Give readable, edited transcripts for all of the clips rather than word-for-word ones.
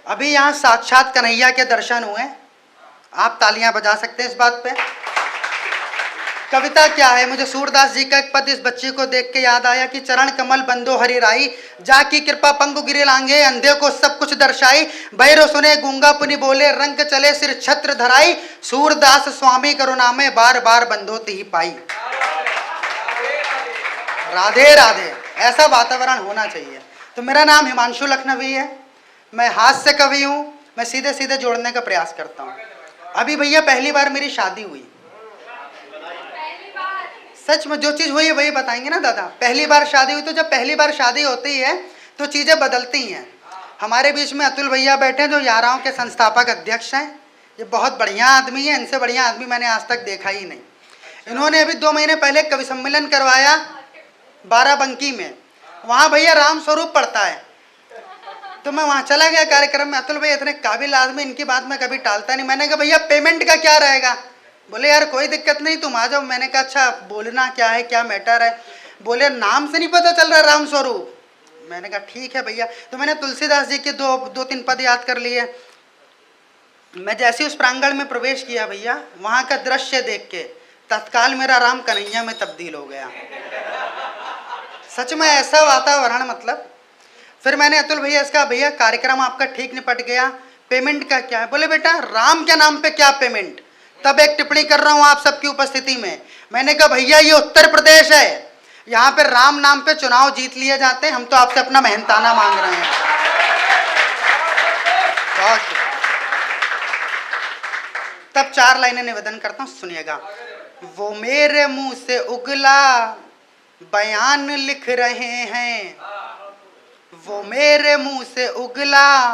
अभी यहाँ साक्षात कन्हैया के दर्शन हुए। आप तालियां बजा सकते हैं इस बात पे। कविता क्या है, मुझे सूरदास जी का एक पद इस बच्चे को देख के याद आया कि चरण कमल बंदो हरि राई, जाकी कृपा पंगु गिरे लांगे, अंधे को सब कुछ दर्शाई, बहरो सुने गूंगा पुनि बोले, रंग चले सिर छत्र धराई, सूरदास स्वामी करुणा में बार बार बंदो तिहि पाई। राधे राधे। ऐसा वातावरण होना चाहिए। तो मेरा नाम हिमांशु लखनवी है, मैं हास्य कवि हूँ, मैं सीधे सीधे जोड़ने का प्रयास करता हूँ। अभी भैया पहली बार मेरी शादी हुई, सच में जो चीज़ हुई है वही बताएंगे ना दादा। पहली बार शादी हुई, तो जब पहली बार शादी होती है तो चीज़ें बदलती हैं। हमारे बीच में अतुल भैया बैठे हैं जो याराओं के संस्थापक अध्यक्ष हैं। ये बहुत बढ़िया आदमी है, इनसे बढ़िया आदमी मैंने आज तक देखा ही नहीं। इन्होंने अभी 2 महीने पहले कवि सम्मेलन करवाया बाराबंकी में, वहाँ भैया राम स्वरूप पढ़ता है, तो मैं वहाँ चला गया कार्यक्रम में। अतुल भैया इतने काबिल आदमी, इनकी बात मैं कभी टालता नहीं। मैंने कहा भैया पेमेंट का क्या रहेगा? बोले यार कोई दिक्कत नहीं, तुम आ जाओ। मैंने कहा अच्छा बोलना क्या है, क्या मैटर है? बोले नाम से नहीं पता चल रहा राम स्वरूप। मैंने कहा ठीक है भैया। तो मैंने तुलसीदास जी के 2-3 पद याद कर लिए। मैं जैसे उस प्रांगण में प्रवेश किया भैया, वहाँ का दृश्य देख के तत्काल मेरा राम कन्हैया में तब्दील हो गया। सच में ऐसा वातावरण, मतलब। फिर मैंने अतुल भैया इसका, भैया कार्यक्रम आपका ठीक निपट गया, पेमेंट का क्या है? बोले बेटा राम के नाम पे क्या पेमेंट? तब एक टिप्पणी कर रहा हूँ आप सबकी उपस्थिति में। मैंने कहा भैया ये उत्तर प्रदेश है, यहाँ पे राम नाम पे चुनाव जीत लिए जाते हैं, हम तो आपसे अपना मेहनताना मांग रहे हैं। तब 4 लाइनें निवेदन करता हूँ, सुनिएगा। वो मेरे मुंह से उगला बयान लिख रहे हैं, वो मेरे मुंह से उगला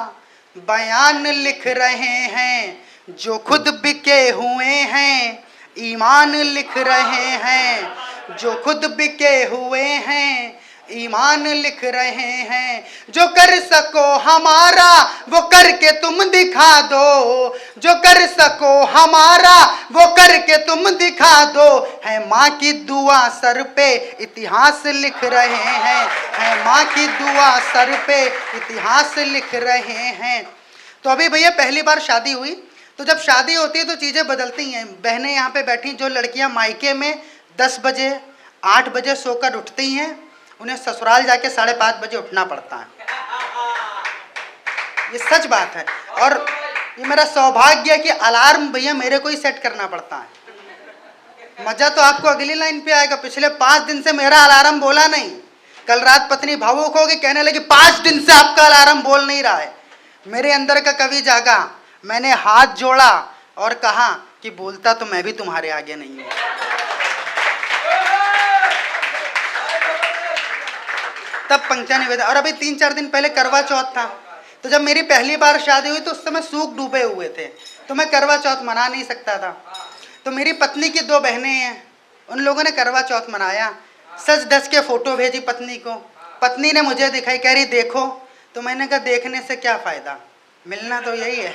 बयान लिख रहे हैं, जो खुद बिके हुए हैं ईमान लिख रहे हैं, जो खुद बिके हुए हैं ईमान लिख रहे हैं। जो कर सको हमारा वो करके तुम दिखा दो, जो कर सको हमारा वो करके तुम दिखा दो, है माँ की दुआ सर पे इतिहास लिख रहे हैं, है माँ की दुआ सर पे इतिहास लिख रहे हैं। तो अभी भैया पहली बार शादी हुई, तो जब शादी होती है तो चीज़ें बदलती हैं। बहनें यहाँ पे बैठी, जो लड़कियाँ मायके में 10 बजे 8 बजे सोकर उठती हैं, उन्हें ससुराल जाके 5:30 बजे उठना पड़ता है। ये सच बात है। और ये मेरा सौभाग्य है कि अलार्म भैया मेरे को ही सेट करना पड़ता है। मजा तो आपको अगली लाइन पे आएगा। पिछले 5 दिन से मेरा अलार्म बोला नहीं। कल रात पत्नी भावुक होगी, कहने लगी 5 दिन से आपका अलार्म बोल नहीं रहा है। मेरे अंदर का कवि जागा, मैंने हाथ जोड़ा और कहा कि बोलता तो मैं भी तुम्हारे आगे नहीं हूं। तब पंक्तियां निवेदन। और अभी 3-4 दिन पहले करवा चौथ था, तो जब मेरी पहली बार शादी हुई तो उस समय सूख डूबे हुए थे, तो मैं करवा चौथ मना नहीं सकता था। तो मेरी पत्नी की 2 बहनें हैं, उन लोगों ने करवा चौथ मनाया। सज धज के फोटो भेजी पत्नी को, पत्नी ने मुझे दिखाई, कह रही देखो। तो मैंने कहा देखने से क्या फायदा, मिलना तो यही है।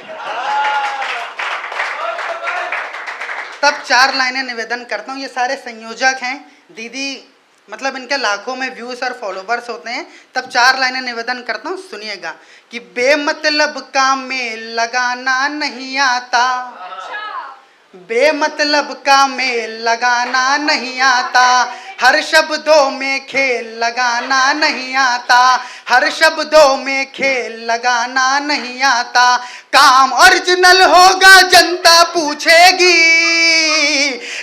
तब 4 लाइनें निवेदन करता हूँ। ये सारे संयोजक हैं दीदी, मतलब इनके लाखों में व्यूज और फॉलोवर्स होते हैं। तब 4 लाइनें निवेदन करता हूँ, सुनिएगा। कि बेमतलब काम में लगाना नहीं आता, बेमतलब का मेल लगाना नहीं आता, हर शब्दों में खेल लगाना नहीं आता, हर शब्दों में खेल लगाना नहीं आता। काम ओरिजिनल होगा जनता पूछेगी,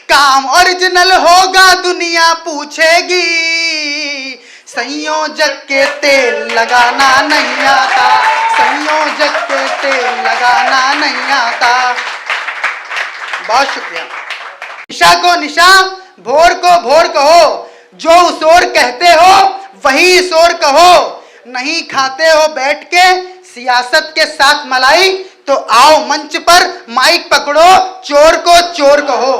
काम ओरिजिनल होगा दुनिया पूछेगी, संयोजक के तेल लगाना नहीं आता, संयोजक के तेल लगाना नहीं आता। बहुत शुक्रिया। निशा को निशा, भोर को भोर कहो, जो उस ओर कहते हो वही इस ओर कहो, नहीं खाते हो बैठ के सियासत के साथ मलाई, तो आओ मंच पर माइक पकड़ो, चोर को चोर कहो।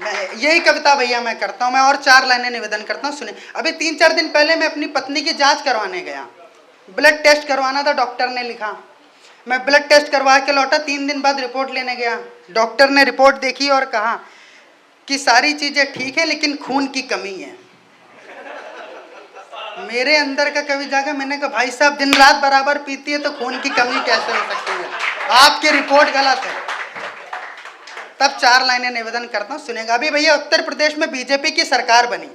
मैं यही कविता भैया मैं करता हूं। मैं और 4 लाइनें निवेदन करता हूं, सुनिए। अभी 3-4 दिन पहले मैं अपनी पत्नी की जांच करवाने गया, ब्लड टेस्ट करवाना था, डॉक्टर ने लिखा। मैं ब्लड टेस्ट करवा के लौटा, 3 दिन बाद रिपोर्ट लेने गया। डॉक्टर ने रिपोर्ट देखी और कहा कि सारी चीज़ें ठीक है लेकिन खून की कमी है। मेरे अंदर का कवि जागा। मैंने कहा भाई साहब दिन रात बराबर पीती है तो खून की कमी कैसे हो सकती है, आपकी रिपोर्ट गलत है। तब 4 लाइनें निवेदन करता हूँ, सुनेगा। अभी भैया उत्तर प्रदेश में बीजेपी की सरकार बनी,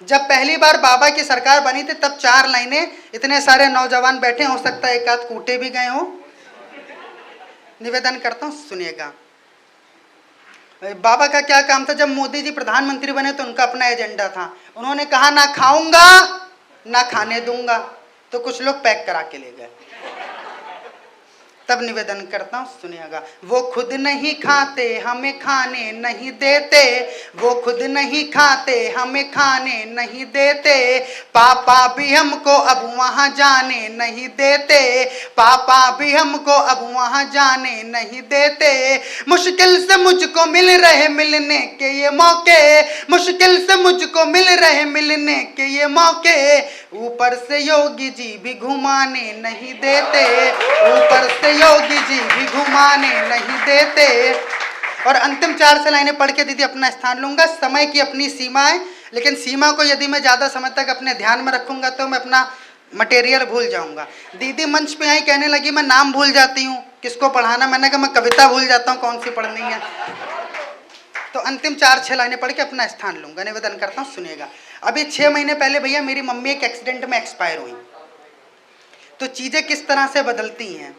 जब पहली बार बाबा की सरकार बनी थी तब 4 लाइनें, इतने सारे नौजवान बैठे, हो सकता है एक आध कूटे भी गए हो। निवेदन करता हूँ, सुनिएगा। बाबा का क्या काम था, जब मोदी जी प्रधानमंत्री बने तो उनका अपना एजेंडा था। उन्होंने कहा ना खाऊंगा ना खाने दूंगा, तो कुछ लोग पैक करा के ले गए। तब निवेदन करता हूँ, सुनिएगा। वो खुद नहीं खाते हमें खाने नहीं देते, वो खुद नहीं खाते हमें खाने नहीं देते, पापा भी हमको अब वहाँ जाने नहीं देते, पापा भी हमको अब वहाँ जाने नहीं देते। मुश्किल से मुझको मिल रहे मिलने के ये मौके, मुश्किल से मुझको मिल रहे मिलने के ये मौके, ऊपर से योगी जी भी घुमाने नहीं देते, ऊपर से योगी जी भी घुमाने नहीं देते। और अंतिम 4 से लाइनें पढ़ के दीदी अपना स्थान लूंगा। समय की अपनी सीमा है, लेकिन सीमा को यदि मैं ज़्यादा समय तक अपने ध्यान में रखूंगा तो मैं अपना मटेरियल भूल जाऊंगा। दीदी मंच पे आई, कहने लगी मैं नाम भूल जाती हूँ, किसको पढ़ाना। मैंने कहा मैं कविता भूल जाता हूँ, कौन सी पढ़नी है। तो अंतिम 4-6 लाइनें पढ़ के अपना स्थान लूंगा। निवेदन करता हूँ, सुनिएगा। अभी 6 महीने पहले भैया मेरी मम्मी एक एक्सीडेंट में एक्सपायर हुई, तो चीज़ें किस तरह से बदलती हैं।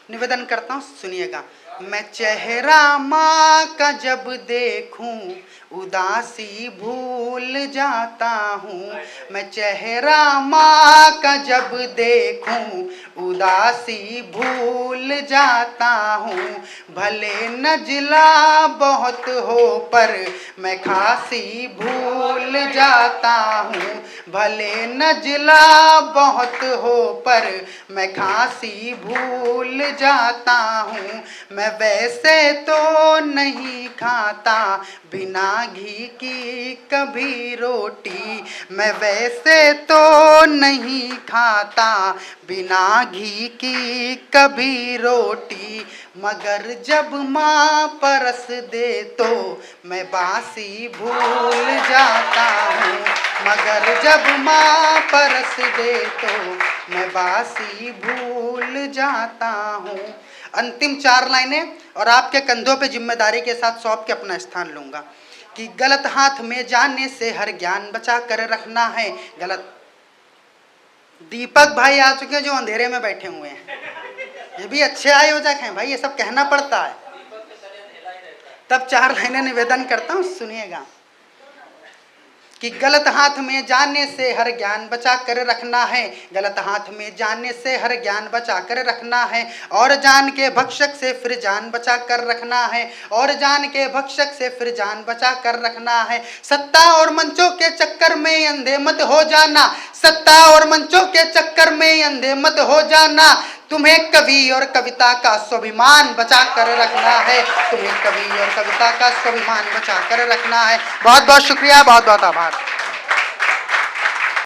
निवेदन करता हूँ, सुनिएगा। मैं चेहरा माँ का जब देखूं उदासी भूल जाता हूँ, मैं चेहरा माँ का जब देखूं उदासी भूल जाता हूँ, भले नजला बहुत हो पर मैं खांसी भूल जाता हूँ, भले नजला बहुत हो पर मैं खांसी भूल जाता हूँ, मैं वैसे तो नहीं खाता बिना घी की कभी रोटी, मैं वैसे तो नहीं खाता बिना घी की कभी रोटी, मगर जब माँ परस दे तो मैं बासी भूल जाता हूँ, मगर जब माँ परस दे तो मैं बासी भूल जाता हूँ। अंतिम 4 लाइनें और आपके कंधों पे जिम्मेदारी के साथ सौंप के अपना स्थान लूंगा कि गलत हाथ में जाने से हर ज्ञान बचा कर रखना है। गलत दीपक भाई आ चुके हैं जो अंधेरे में बैठे हुए हैं, ये भी अच्छे आयोजक हैं भाई, ये सब कहना पड़ता है। तब 4 लाइनें निवेदन करता हूँ, सुनिएगा कि गलत हाथ में जाने से हर ज्ञान बचा कर रखना है, गलत हाथ में जाने से हर ज्ञान बचा कर रखना है, और जान के भक्षक से फिर जान बचा कर रखना है, और जान के भक्षक से फिर जान बचा कर रखना है। सत्ता और मंचों के चक्कर में अंधे मत हो जाना, सत्ता और मंचों के चक्कर में अंधे मत हो जाना, तुम्हें कवि और कविता का स्वाभिमान बचा कर रखना है, तुम्हें कवि और कविता का स्वाभिमान बचा कर रखना है। बहुत बहुत शुक्रिया, बहुत बहुत आभार।